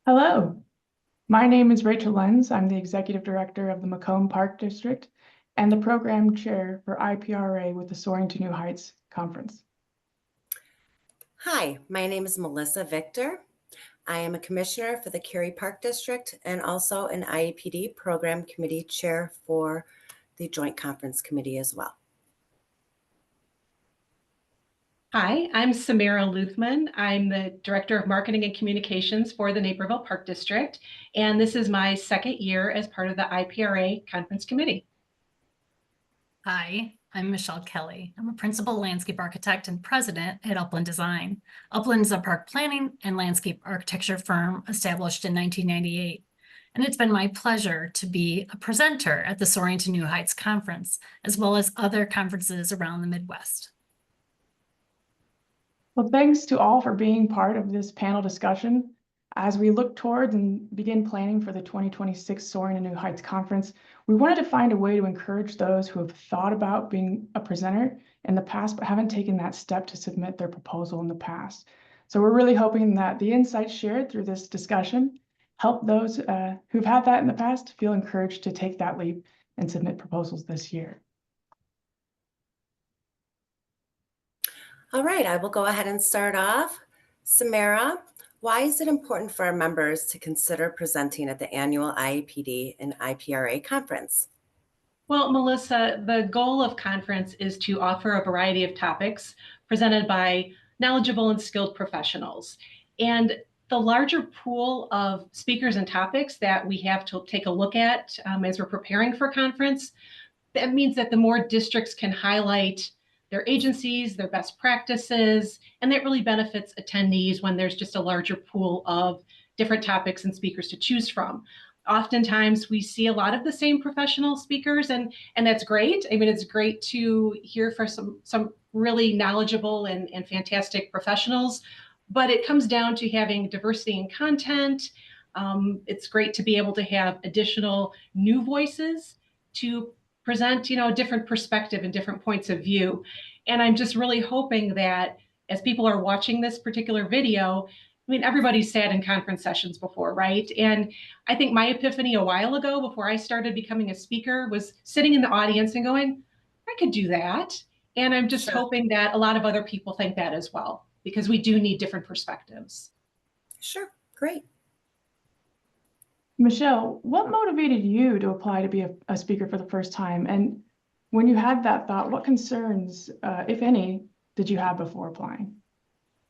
Hello, my name is Rachel Lenz. I'm the Executive Director of the Macomb Park District and the Program Chair for IPRA with the Soaring to New Heights Conference. Hi, my name is Melissa Victor. I am a Commissioner for the Cary Park District and also an IAPD Program Committee Chair for the Joint Conference Committee as well. Hi, I'm Samira Luthman. I'm the Director of Marketing and Communications for the Naperville Park District, and this is my second year as part of the IPRA Conference Committee. Hi, I'm Michelle Kelly. I'm a Principal Landscape Architect and President at Upland Design. Upland is a park planning and landscape architecture firm established in 1998. And it's been my pleasure to be a presenter at the Soaring to New Heights Conference, as well as other conferences around the Midwest. Well, thanks to all for being part of this panel discussion. As we look towards and begin planning for the 2026 Soaring to New Heights Conference, we wanted to find a way to encourage those who have thought about being a presenter in the past, but haven't taken that step to submit their proposal in the past. So we're really hoping that the insights shared through this discussion help those who've had that in the past feel encouraged to take that leap and submit proposals this year. All right, I will go ahead and start off. Samira, why is it important for our members to consider presenting at the annual IAPD and IPRA conference? Well, Melissa, the goal of conference is to offer a variety of topics presented by knowledgeable and skilled professionals. And the larger pool of speakers and topics that we have to take a look at as we're preparing for conference, that means that the more districts can highlight their agencies, their best practices, and that really benefits attendees when there's just a larger pool of different topics and speakers to choose from. Oftentimes we see a lot of the same professional speakers, and that's great. I mean, it's great to hear from some really knowledgeable and fantastic professionals, but it comes down to having diversity in content. It's great to be able to have additional new voices to present, a different perspective and different points of view. And I'm just really hoping that as people are watching this particular video, I mean, everybody's sat in conference sessions before, right? And I think my epiphany a while ago, before I started becoming a speaker, was sitting in the audience and going, I could do that. And I'm just hoping that a lot of other people think that as well, because we do need different perspectives. Sure, great. Michelle, what motivated you to apply to be a speaker for the first time? And when you had that thought, what concerns, if any, did you have before applying?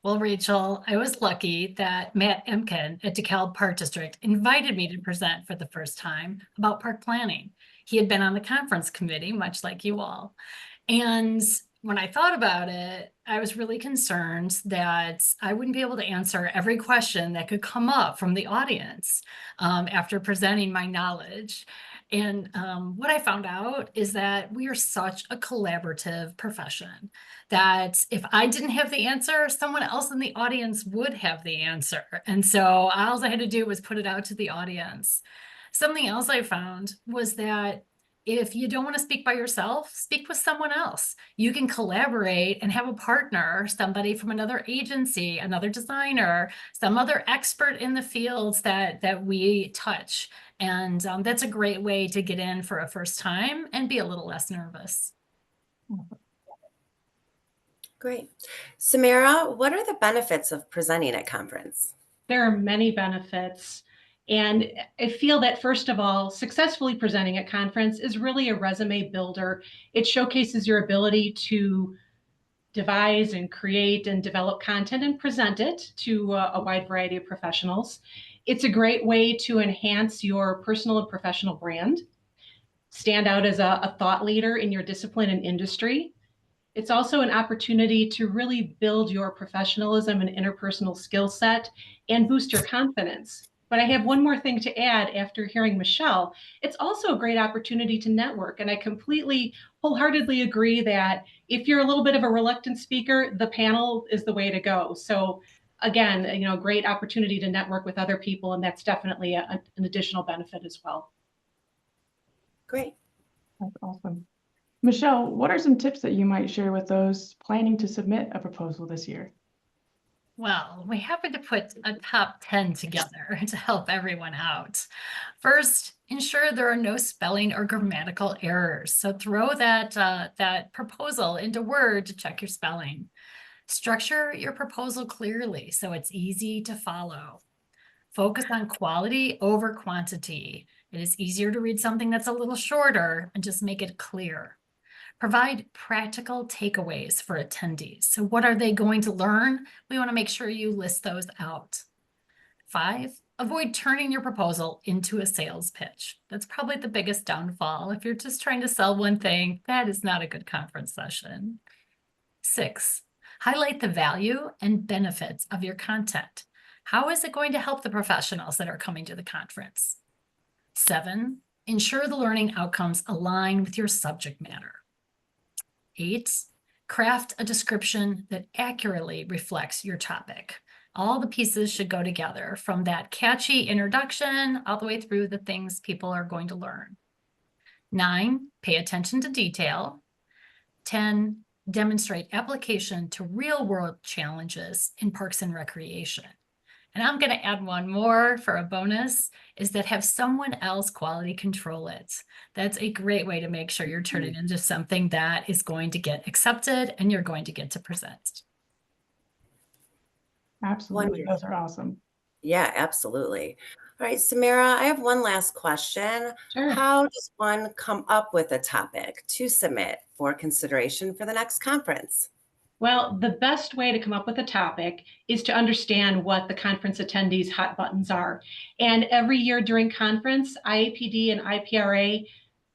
Well, Rachel, I was lucky that Matt Emken at DeKalb Park District invited me to present for the first time about park planning. He had been on the conference committee, much like you all. And when I thought about it, I was really concerned that I wouldn't be able to answer every question that could come up from the audience after presenting my knowledge. And what I found out is that we are such a collaborative profession that if I didn't have the answer, someone else in the audience would have the answer. And so all I had to do was put it out to the audience. Something else I found was that if you don't want to speak by yourself, speak with someone else. You can collaborate and have a partner, somebody from another agency, another designer, some other expert in the fields that we touch. And that's a great way to get in for a first time and be a little less nervous. Great. Samira, what are the benefits of presenting at conference? There are many benefits. And I feel that, first of all, successfully presenting at conference is really a resume builder. It showcases your ability to devise and create and develop content and present it to a wide variety of professionals. It's a great way to enhance your personal and professional brand, stand out as a thought leader in your discipline and industry. It's also an opportunity to really build your professionalism and interpersonal skill set and boost your confidence. But I have one more thing to add after hearing Michelle. It's also a great opportunity to network. And I completely, wholeheartedly agree that if you're a little bit of a reluctant speaker, the panel is the way to go. So again, great opportunity to network with other people. And that's definitely an additional benefit as well. Great. That's awesome. Michelle, what are some tips that you might share with those planning to submit a proposal this year? Well, we happened to put a top 10 together to help everyone out. First, ensure there are no spelling or grammatical errors. So throw that proposal into Word to check your spelling. Structure your proposal clearly so it's easy to follow. Focus on quality over quantity. It is easier to read something that's a little shorter and just make it clear. Provide practical takeaways for attendees. So what are they going to learn? We want to make sure you list those out. 5, avoid turning your proposal into a sales pitch. That's probably the biggest downfall. If you're just trying to sell one thing, that is not a good conference session. 6, highlight the value and benefits of your content. How is it going to help the professionals that are coming to the conference? 7, ensure the learning outcomes align with your subject matter. 8, craft a description that accurately reflects your topic. All the pieces should go together, from that catchy introduction all the way through the things people are going to learn. 9, pay attention to detail. 10, demonstrate application to real-world challenges in parks and recreation. And I'm going to add one more for a bonus, is that have someone else quality control it. That's a great way to make sure you're turning into something that is going to get accepted and you're going to get to present. Absolutely. Wonderful. Those are awesome. Yeah, absolutely. All right, Samara, I have one last question. Sure. How does one come up with a topic to submit for consideration for the next conference? Well, the best way to come up with a topic is to understand what the conference attendees' hot buttons are. And every year during conference, IAPD and IPRA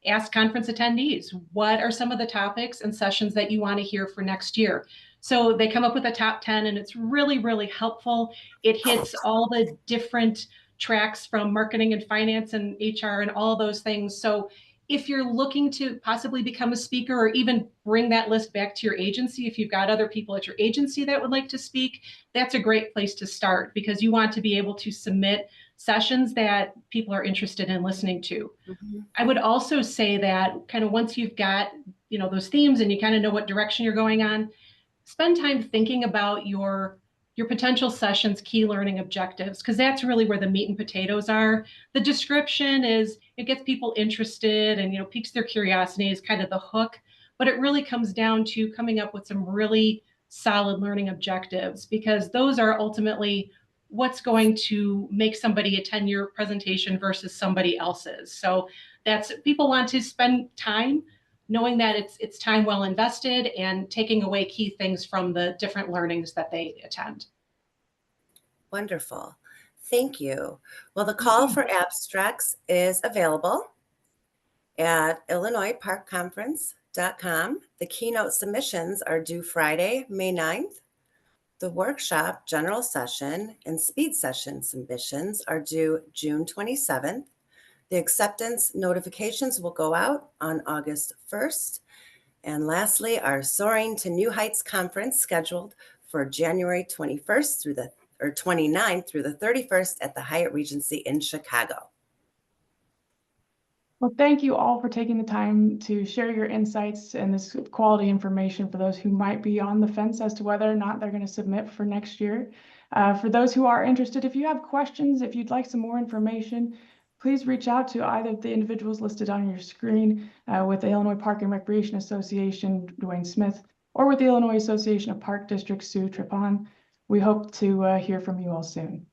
ask conference attendees, what are some of the topics and sessions that you want to hear for next year? So they come up with a top 10, and it's really, really helpful. It hits all the different tracks from marketing and finance and HR and all those things. So if you're looking to possibly become a speaker, or even bring that list back to your agency, if you've got other people at your agency that would like to speak, that's a great place to start, because you want to be able to submit sessions that people are interested in listening to. Mm-hmm. I would also say that kind of once you've got, those themes and you kind of know what direction you're going on, spend time thinking about your potential session's key learning objectives, because that's really where the meat and potatoes are. The description it gets people interested and piques their curiosity, is kind of the hook, but it really comes down to coming up with some really solid learning objectives, because those are ultimately what's going to make somebody attend your presentation versus somebody else's. So that's, people want to spend time knowing that it's time well invested and taking away key things from the different learnings that they attend. Wonderful. Thank you. Well, the call for abstracts is available at IllinoisParkConference.com. The keynote submissions are due Friday, May 9th. The workshop, general session, and speed session submissions are due June 27th. The acceptance notifications will go out on August 1st. And lastly, our Soaring to New Heights conference, scheduled for January 21st through the 29th through the 31st at the Hyatt Regency in Chicago. Well, thank you all for taking the time to share your insights and this quality information for those who might be on the fence as to whether or not they're going to submit for next year. For those who are interested, if you have questions, if you'd like some more information, please reach out to either of the individuals listed on your screen, with the Illinois Park and Recreation Association, Dwayne Smith, or with the Illinois Association of Park Districts, Sue Tripon. We hope to hear from you all soon.